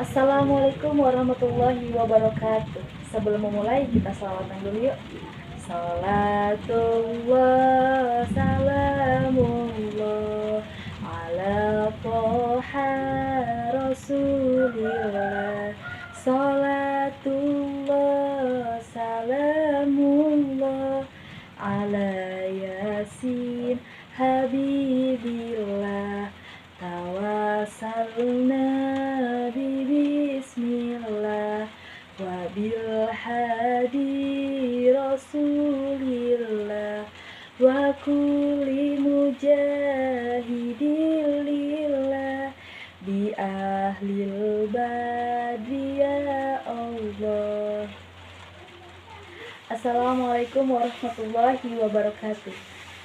Assalamualaikum warahmatullahi wabarakatuh. Sebelum memulai kita selawatan dulu yuk. Salatullah salamullah ala toha rasulillah. Salatullah salamullah ala yasin habibillah. Tawassalna bismillah wa bil hadi rasulillah wa kulli mujahidin lillah bi ahlil badri ya Allah. Assalamualaikum warahmatullahi wabarakatuh.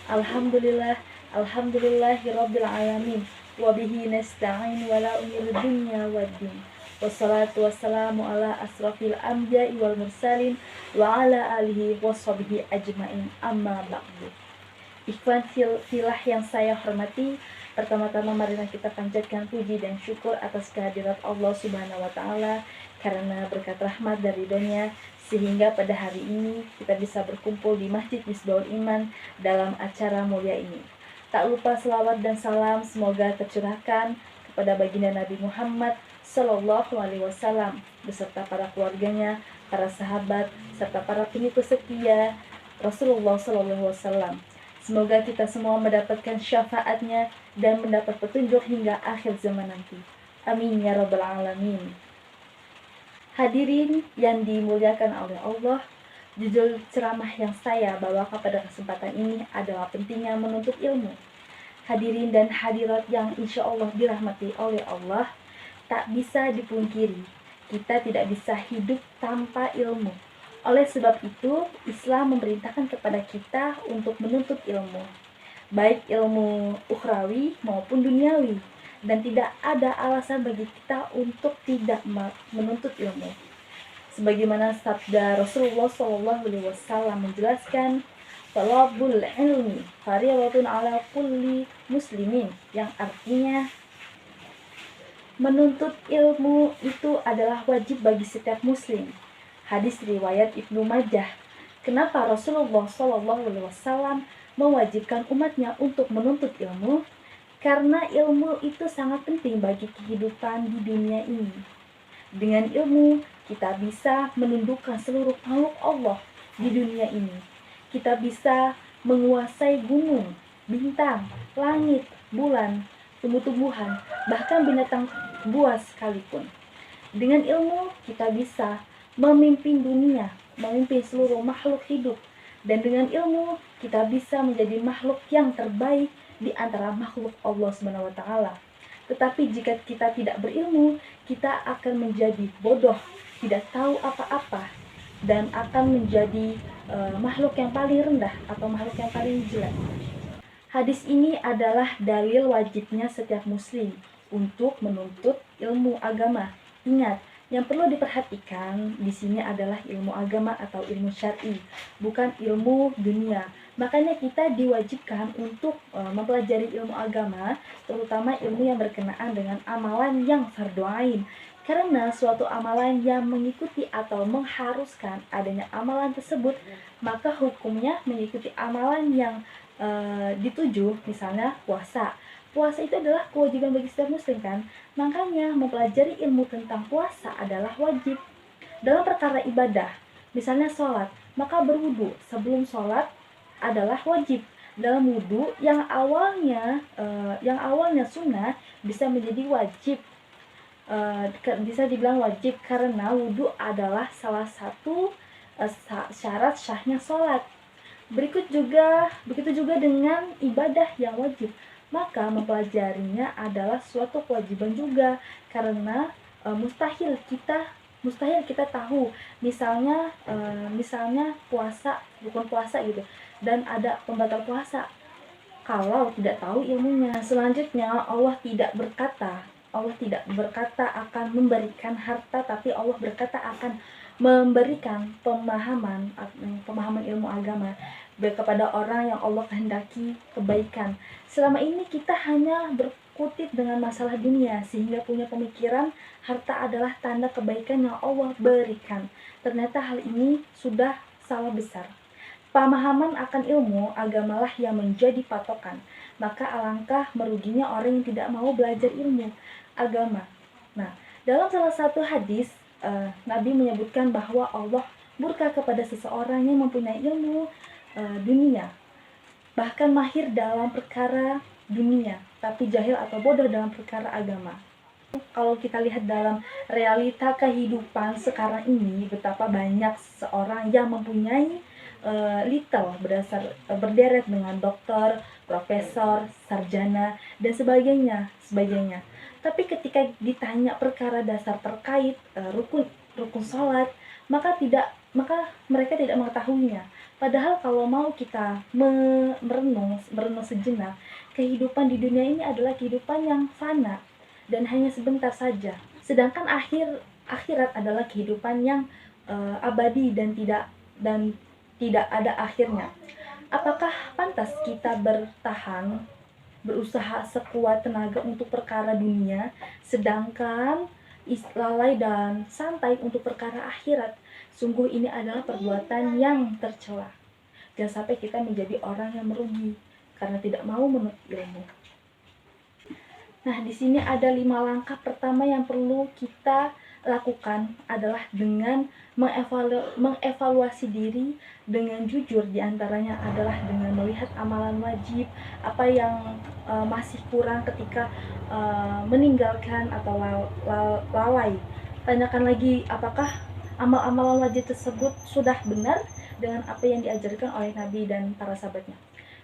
Alhamdulillahi rabbil alamin. Wabihi nasta'in wala umur dunya waddin. Wassalatu wassalamu ala asrafil anbiya'i wal mursalin wa ala alihi washabihi ajmain, amma ba'du. Ikhwan filah yang saya hormati, pertama-tama marilah kita panjatkan puji dan syukur atas kehadirat Allah Subhanahu wa taala karena berkat rahmat dari Ridhonya sehingga pada hari ini kita bisa berkumpul di Masjid Misbahul Iman dalam acara mulia ini. Tak lupa selawat dan salam semoga tercurahkan kepada baginda Nabi Muhammad Sallallahu Alaihi Wasallam beserta para keluarganya, para sahabat, serta para pengikut setia Rasulullah Sallallahu Alaihi Wasallam. Semoga kita semua mendapatkan syafaatnya dan mendapat petunjuk hingga akhir zaman nanti. Amin ya rabbal alamin. Hadirin yang dimuliakan oleh Allah, judul ceramah yang saya bawakan pada kesempatan ini adalah pentingnya menuntut ilmu. Hadirin dan hadirat yang insya Allah dirahmati oleh Allah, tak bisa dipungkiri, kita tidak bisa hidup tanpa ilmu. Oleh sebab itu, Islam memerintahkan kepada kita untuk menuntut ilmu, baik ilmu ukhrawi maupun duniawi, dan tidak ada alasan bagi kita untuk tidak menuntut ilmu. Sebagaimana sabda Rasulullah SAW menjelaskan, talabul ilmi fardhatun ala kulli muslimin, yang artinya menuntut ilmu itu adalah wajib bagi setiap muslim. Hadis riwayat Ibnu Majah. Kenapa Rasulullah SAW mewajibkan umatnya untuk menuntut ilmu? Karena ilmu itu sangat penting bagi kehidupan di dunia ini. Dengan ilmu, kita bisa menundukkan seluruh makhluk Allah di dunia ini. Kita bisa menguasai gunung, bintang, langit, bulan, tumbuh-tumbuhan, bahkan binatang buas sekalipun. Dengan ilmu, kita bisa memimpin dunia, memimpin seluruh makhluk hidup. Dan dengan ilmu, kita bisa menjadi makhluk yang terbaik di antara makhluk Allah Subhanahu wa taala. Tetapi jika kita tidak berilmu, kita akan menjadi bodoh, tidak tahu apa-apa, dan akan menjadi makhluk yang paling rendah atau makhluk yang paling jelek. Hadis ini adalah dalil wajibnya setiap muslim untuk menuntut ilmu agama. Ingat, yang perlu diperhatikan di sini adalah ilmu agama atau ilmu syar'i, bukan ilmu dunia. Makanya kita diwajibkan untuk mempelajari ilmu agama, terutama ilmu yang berkenaan dengan amalan yang fardhu ain. Karena suatu amalan yang mengikuti atau mengharuskan adanya amalan tersebut, maka hukumnya mengikuti amalan yang dituju, misalnya puasa. Puasa itu adalah kewajiban bagi setiap muslim kan? Makanya mempelajari ilmu tentang puasa adalah wajib. Dalam perkara ibadah, misalnya sholat, maka berwudu sebelum sholat adalah wajib. Dalam wudu yang awalnya sunnah bisa menjadi wajib. Bisa dibilang wajib karena wudu adalah salah satu syarat syahnya sholat. Begitu juga dengan ibadah yang wajib, maka mempelajarinya adalah suatu kewajiban juga karena mustahil kita tahu, misalnya puasa, rukun puasa gitu, dan ada pembatal puasa kalau tidak tahu ilmunya. Selanjutnya Allah tidak berkata akan memberikan harta, tapi Allah berkata akan memberikan pemahaman ilmu agama kepada orang yang Allah kehendaki kebaikan. Selama ini kita hanya kutip dengan masalah dunia sehingga punya pemikiran harta adalah tanda kebaikan yang Allah berikan. Ternyata hal ini sudah salah besar. Pemahaman akan ilmu agamalah yang menjadi patokan. Maka alangkah meruginya orang yang tidak mau belajar ilmu agama. Nah, dalam salah satu hadis, Nabi menyebutkan bahwa Allah murka kepada seseorang yang mempunyai ilmu dunia, bahkan mahir dalam perkara dunia, tapi jahil atau bodoh dalam perkara agama. Kalau kita lihat dalam realita kehidupan sekarang ini, betapa banyak seorang yang mempunyai little berderet dengan dokter, profesor, sarjana, dan sebagainya. Tapi ketika ditanya perkara dasar terkait rukun salat, maka mereka tidak mengetahuinya. Padahal kalau mau kita merenung sejenak, kehidupan di dunia ini adalah kehidupan yang fana dan hanya sebentar saja. Sedangkan akhirat adalah kehidupan yang abadi dan tidak ada akhirnya. Apakah pantas kita berusaha sekuat tenaga untuk perkara dunia, sedangkan lalai dan santai untuk perkara akhirat? Sungguh ini adalah perbuatan yang tercela. Jangan sampai kita menjadi orang yang merugi karena tidak mau menuntut ilmu. Nah, di sini ada 5 langkah pertama yang perlu kita lakukan adalah dengan mengevaluasi diri dengan jujur. Di antaranya adalah dengan melihat amalan wajib, apa yang masih kurang ketika meninggalkan atau lalai. Tanyakan lagi apakah amal-amalan wajib tersebut sudah benar dengan apa yang diajarkan oleh Nabi dan para sahabatnya.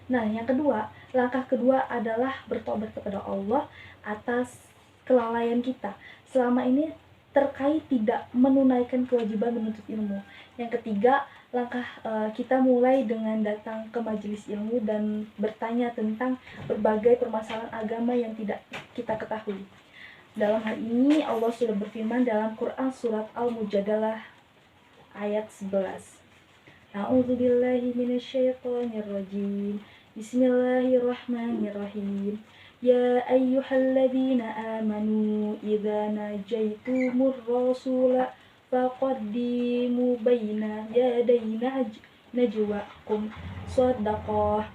Nah, yang kedua, langkah kedua adalah bertobat kepada Allah atas kelalaian kita selama ini terkait tidak menunaikan kewajiban menuntut ilmu. Yang ketiga, langkah kita mulai dengan datang ke majelis ilmu dan bertanya tentang berbagai permasalahan agama yang tidak kita ketahui. Dalam hal ini Allah sudah berfirman dalam Quran surat Al-Mujadalah ayat 11. A'udzubillahi minasyaitonirrajim. Bismillahirrahmanirrahim. Ya ayyuhalladzina amanu idza najaitumur rasula faqaddimu baina yadayna najwakum shadaqah.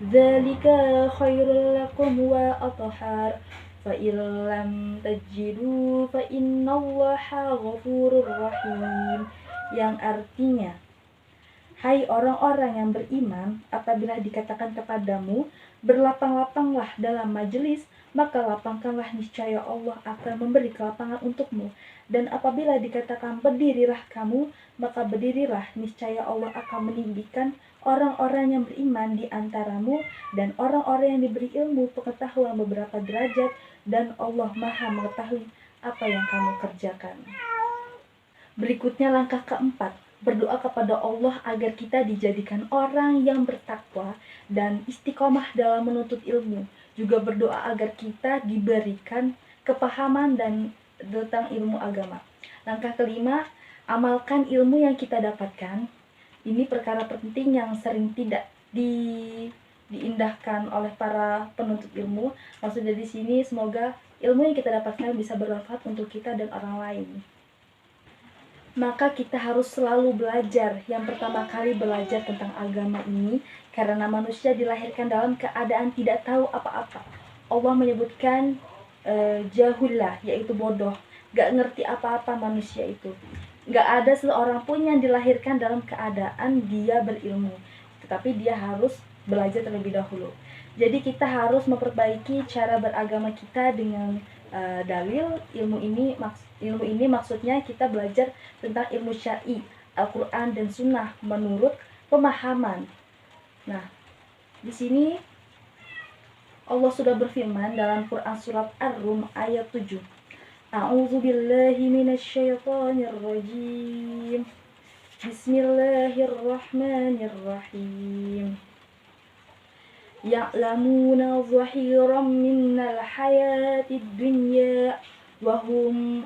Dzalika khairul lakum wa athhar. Fa illam tajidu fa innallaha ghafurur rahim, yang artinya, hai orang-orang yang beriman, apabila dikatakan kepadamu berlapang-lapanglah dalam majelis, maka lapangkanlah, niscaya Allah akan memberi kelapangan untukmu. Dan apabila dikatakan berdirilah kamu, maka berdirilah, niscaya Allah akan meninggikan orang-orang yang beriman di antaramu dan orang-orang yang diberi ilmu pengetahuan beberapa derajat, dan Allah Maha mengetahui apa yang kamu kerjakan. Berikutnya langkah keempat, berdoa kepada Allah agar kita dijadikan orang yang bertakwa dan istiqomah dalam menuntut ilmu. Juga berdoa agar kita diberikan kepahaman dan tentang ilmu agama. Langkah kelima, amalkan ilmu yang kita dapatkan. Ini perkara penting yang sering tidak diindahkan oleh para penuntut ilmu. Maksudnya di sini semoga ilmu yang kita dapatkan bisa bermanfaat untuk kita dan orang lain. Maka kita harus selalu belajar. Yang pertama kali belajar tentang agama ini karena manusia dilahirkan dalam keadaan tidak tahu apa-apa. Allah menyebutkan jahullah, yaitu bodoh, gak ngerti apa-apa manusia itu. Gak ada seorang pun yang dilahirkan dalam keadaan dia berilmu, tetapi dia harus belajar terlebih dahulu. Jadi kita harus memperbaiki cara beragama kita dengan dalil ilmu ini maksudnya kita belajar tentang ilmu syar'i, Al-Quran dan Sunnah menurut pemahaman. Nah, di sini Allah sudah berfirman dalam Quran surat Ar-Rum ayat 7. A'udzubillahi minasyaitonirrajim. Bismillahirrahmanirrahim. Ya'lamuna zahiran minal hayatid dunya wa hum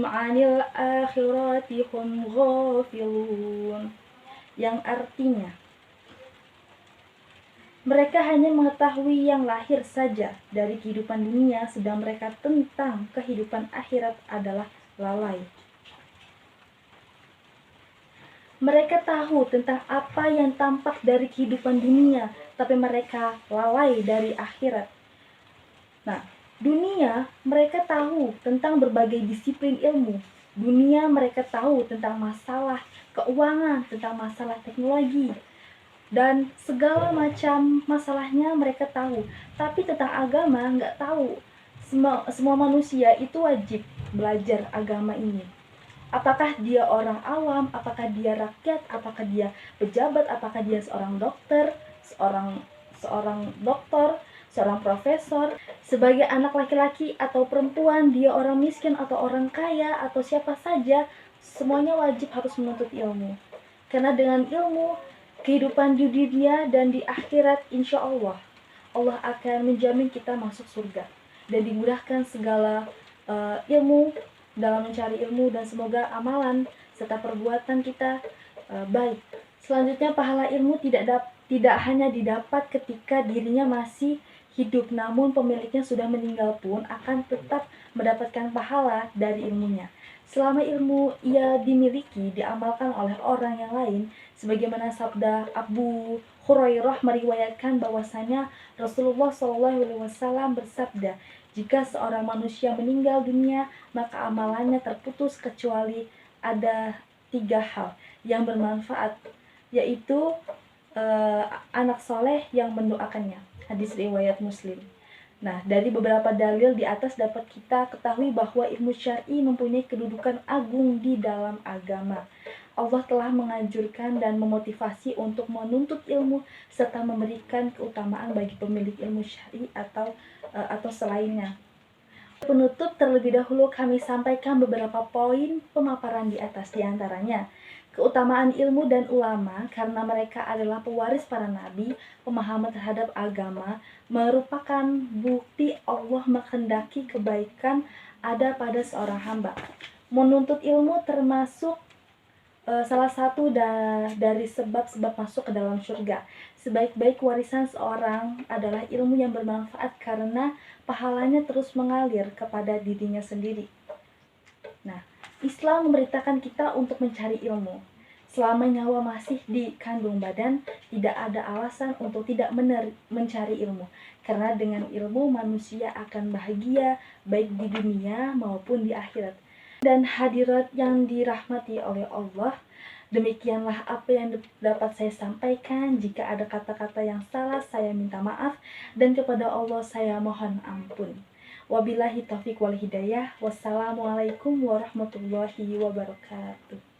'anil akhirati hum ghafilun. Yang artinya, Mereka hanya mengetahui yang lahir saja dari kehidupan dunia, sedang mereka tentang kehidupan akhirat adalah lalai. Mereka tahu tentang apa yang tampak dari kehidupan dunia, tapi mereka lalai dari akhirat. Nah, dunia mereka tahu tentang berbagai disiplin ilmu. Dunia mereka tahu tentang masalah keuangan, tentang masalah teknologi, dan segala macam masalahnya mereka tahu. Tapi tentang agama nggak tahu. Semua manusia itu wajib belajar agama ini. Apakah dia orang awam, apakah dia rakyat, apakah dia pejabat, apakah dia seorang dokter, seorang dokter, seorang profesor, sebagai anak laki-laki atau perempuan, dia orang miskin atau orang kaya atau siapa saja, semuanya wajib harus menuntut ilmu. Karena dengan ilmu, kehidupan di dunia dan di akhirat, insya Allah akan menjamin kita masuk surga dan dimudahkan segala ilmu dalam mencari ilmu, dan semoga amalan serta perbuatan kita baik. Selanjutnya, pahala ilmu tidak hanya didapat ketika dirinya masih hidup, namun pemiliknya sudah meninggal pun akan tetap mendapatkan pahala dari ilmunya. Selama ilmu ia dimiliki diamalkan oleh orang yang lain, sebagaimana sabda Abu Hurairah meriwayatkan bahwasanya Rasulullah SAW bersabda, jika seorang manusia meninggal dunia, maka amalannya terputus kecuali ada 3 hal yang bermanfaat, yaitu anak soleh yang mendoakannya. Hadis riwayat Muslim. Nah, dari beberapa dalil di atas dapat kita ketahui bahwa ilmu syar'i mempunyai kedudukan agung di dalam agama. Allah telah menganjurkan dan memotivasi untuk menuntut ilmu serta memberikan keutamaan bagi pemilik ilmu syar'i atau selainnya. Penutup, terlebih dahulu kami sampaikan beberapa poin pemaparan di atas, di antaranya keutamaan ilmu dan ulama karena mereka adalah pewaris para nabi. Pemahaman terhadap agama merupakan bukti Allah menghendaki kebaikan ada pada seorang hamba. Menuntut ilmu termasuk salah satu dari sebab-sebab masuk ke dalam surga. Sebaik-baik warisan seorang adalah ilmu yang bermanfaat karena pahalanya terus mengalir kepada dirinya sendiri. Nah, Islam memberitakan kita untuk mencari ilmu. Selama nyawa masih di kandung badan, tidak ada alasan untuk tidak mencari ilmu. Karena dengan ilmu manusia akan bahagia baik di dunia maupun di akhirat. Dan hadirat yang dirahmati oleh Allah, demikianlah apa yang dapat saya sampaikan. Jika ada kata-kata yang salah, saya minta maaf, dan kepada Allah saya mohon ampun. Wabillahi taufiq wal hidayah. Wassalamualaikum warahmatullahi wabarakatuh.